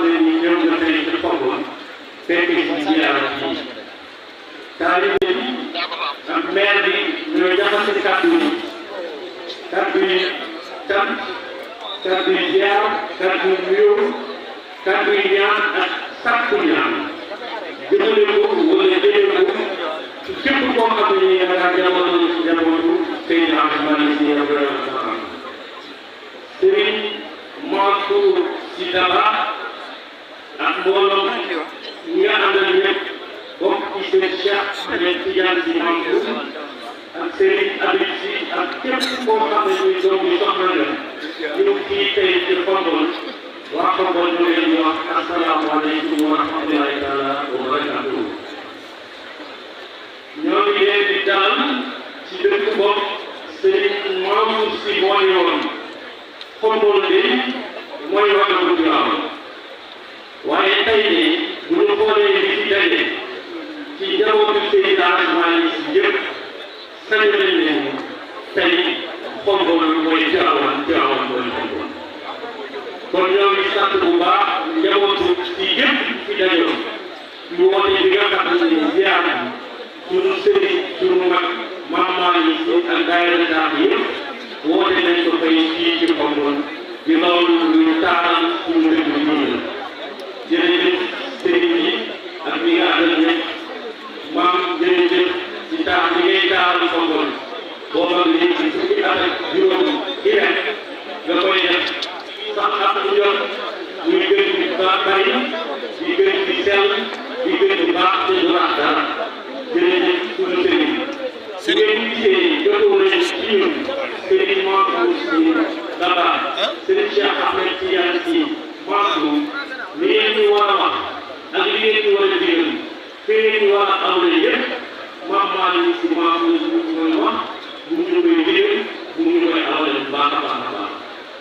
ne nii ñëw nga tey ci Kombon fekk ci ziyaara ci taalibe bi ak maire bi ñooy jaxase kàddu yi tam kàddu yi ziyaar kàddu yi nuyoo kàddu yi ñaan ak sàkku ñaan jëmale ko wala jëlee ko ci képp koo xam ne nii da ngaa jabootu ci jabootu Seydina Ousmane Sy radiyallaahu Serigne Mansour Sy Dabakh ak mbooloo ñi nga àndal ñëpp bokk ci seen Cheikh Ahmed Tidiane Sy Mansour ak Serigne Habib Sy ak képp koo xam ne nii doom yi soxla nga ñu fii tey ci Kombon waa Kombon ñu leen di wax asalaamaaleykum wa rahmatulahi taala wa barakatuh. ñoo ngi leen di dalal ci dëkk bopp Serigne Mansour Sy mooy yoon Kombon de mooy wàllu Tiwaawan waaye tey de bu ñu xoolee li ci daje ci njabootu Seydina Ousmane Sy yëpp sañ nañ ne tey Kombon mooy Tiwaawan Tiwaawan mooy Kombon kon ñoo ngi sant bu baax njabootu ci yëpp ci dajoon ñu woote bi nga xam ne ziar bi sunu sëriñ sunu mag Maam Sy ak daayira Taax yëpp woote nañ ko fay fii ci Kombon di loolu ñu taaral suñu dëkk bi nii la jërëjëf sëriñ yi ak ñi nga àndal ñëpp maam jërëjëf ci taax bi ngay taaral Kombon booba léegi fukki at ak juróom ci ren nga koy def sax at mu jot muy gën di bari di gën di sell di gën di baax te du baax dara jërëjëf suñu sëriñ su ngeen gisee jotoo nañu ci ñun sëriñ Mansour Sy Dabakh sëriñ Cheikh Ahmed Tidiane Sy Mansour li ngeen ñu war a wax ak li ngeen ñu war a digal fi ngeen ñu war a awle yëpp Maam Sy Mansour mooy wax bu ñu koy digal bu ñu koy awle bu baax a baax a baax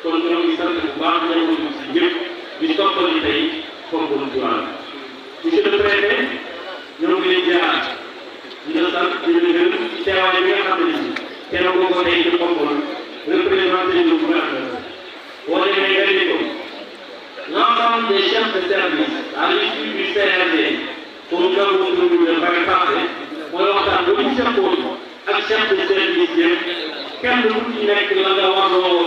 kon ñoo ngi sant bu baax njabootu si ñëpp di toppali tey Kombon Tiwaawan monsieur le préfet ñoo ngi leen jaar di la sant di la gërëm ci teewaay bi nga xam ne si teew nga ko tey ci Kombon représenté le gouvernement boo demee nga ni ko l'ensemble des chefs de service à l'issue du CRD pour nous avons tenu le vrai passé mooy waxtaan ba ñu seqoon ak chef de service yëpp kenn ku ci nekk la nga waroo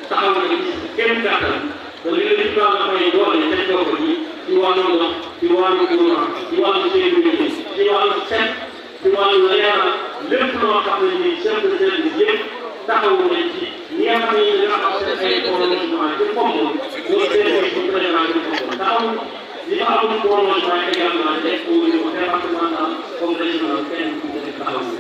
taxaw na ci kenn kàttan te li la ci baax a may doole teg ko ko ci wàllu ndox ci wàllu courant ci wàllu sécurité ci wàllu set ci wàllu leeral lépp loo xam ne nii chef de service yëpp taxawu nañ ci ñi nga xam ne dañoo am seen ay prolongement ci Kombon ñoo service bu président ci Kombon taxawu li fa amul prolongement également nekk au niveau départemental comme régional kenn ku nekk taxawu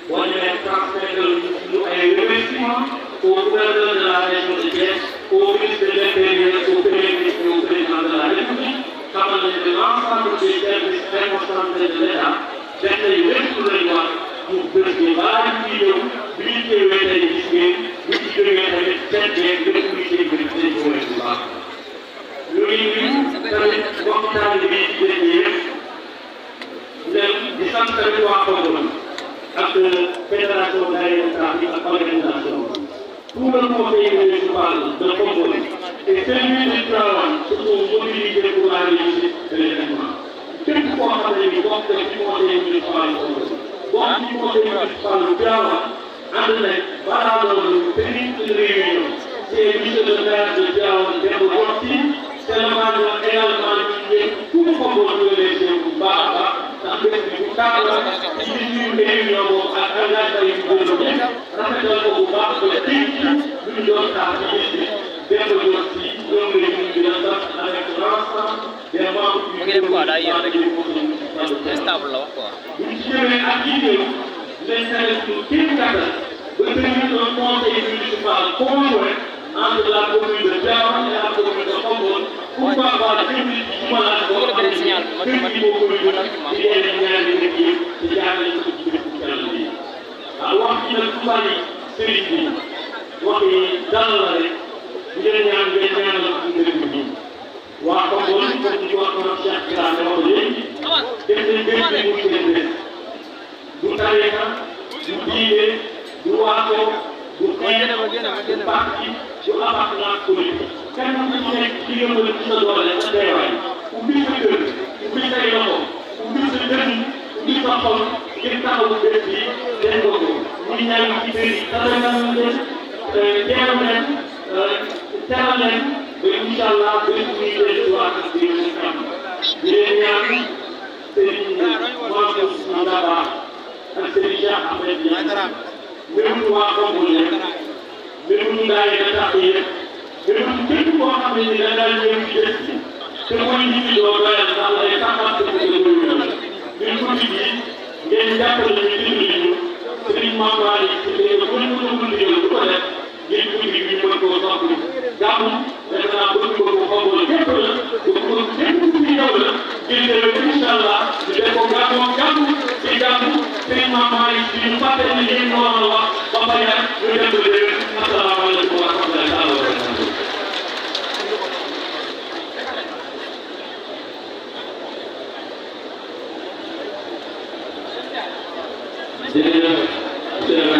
boo ñëwee transmettre lu ay remerciements au gouverneur de la région de Thiès, au ministre de l'Intérieur, au Premier ministre et au président de la République, xamal nañ ne l'ensemble des services déconcentrés de l'État def nañ lépp lu leen war pour bés bi balaa ñu ciy ñëw bi ñu teewee tey gis ngeen bu ci jógee tamit seet beeg lépp luy sécurité dañ ko wér bu baax. ñu ngi nuyu tamit mbokk taalibe yi ci dëkk yëpp di sant tamit waa Kombon ak fédération daayira Taax bi ak organisation tout le conseil municipal de Kombon et celui de Tivaouane se sont mobilisés pour la réussite de l'événement. Képp koo xam ne ni bokk ci conseil municipal de Kombon bokk ci conseil municipal de Tivaouane ànd nañ balaa loolu tenir une réunion. C'est monsieur le maire de Tivaouane Demba Gorgui c'est le maire également ñu tout Kombon ñu remercier bu baax a baax ndax bés bi bu tàgg la ci biir réunion boobu ak engagement yi ñu gën a rafetal ko bu baax ba tey lu ñu doon xaar ci bés bi Demba Gorgui ñoom la ñu di la sant avec l'ensemble des membres du stable la wax quoi. bu ñu ci ñëwee ak yi ñëw dinañ tere suñu kéem kattan ba tenir un conseil municipal conjoint entre la commune de Tivaouane et la commune de Kombon. Pourquoi pas la commune du Malade boo xam ne kër gi moo koy jot di leen ñaari dëkk yi di jaarale ko ci dëkk Yàlla bi. waaw wax ci nag su bari sëriñ bi wax yi dal la rek bu ngeen ñaan ngeen ñaanal suñu dëkk bi. waa Kombon comme ni wax na Cheikh Birame wax léegi def nañ bés bi muy seen bés du tariqa du diine du waato du xeet du parti du appartenance politique kenn ku ci nekk ci yëngal ci sa doole sa teewaay ubbi sa kër ubbi say loxo ubbi sa dënn ubbi sa xol ngir taxawu bés bi def nga ko muy ñaan ci kër yi tàggat leen teew leen teral leen ba incha allah bés bu ñuy delluwaat ak biir am di leen ñaan Serigne Mansour Sy Dabakh ak Serigne Cheikh Ahmed Diagne mbirum waa Kombole mbirum ndaay na tax yëpp mbirum képp koo xam ne ni da ngaa ñëw ci bés bi te mooy nit ñi doo doyal ndax lay taxaw te ko ñun guddi gi ngeen jàppale ñu dimbali ñu Serigne Mame Waly ci léegi bu ñu ko mën a du ko def ngir guddi gi ñu mën koo soxla gàmmu defe naa bëgg ko Kombole képp la bu ko képp ku ci ñëw la ngir demee incha allah ñu def ko gàmmu ci gàmmu Serigne Mame Waly ci ñu fàttali ne yéen moo la wax ba pare ñu dem ba déwén asalaamaaleykum wa rahmatullahi taala wa barakatuh. Jërëjëf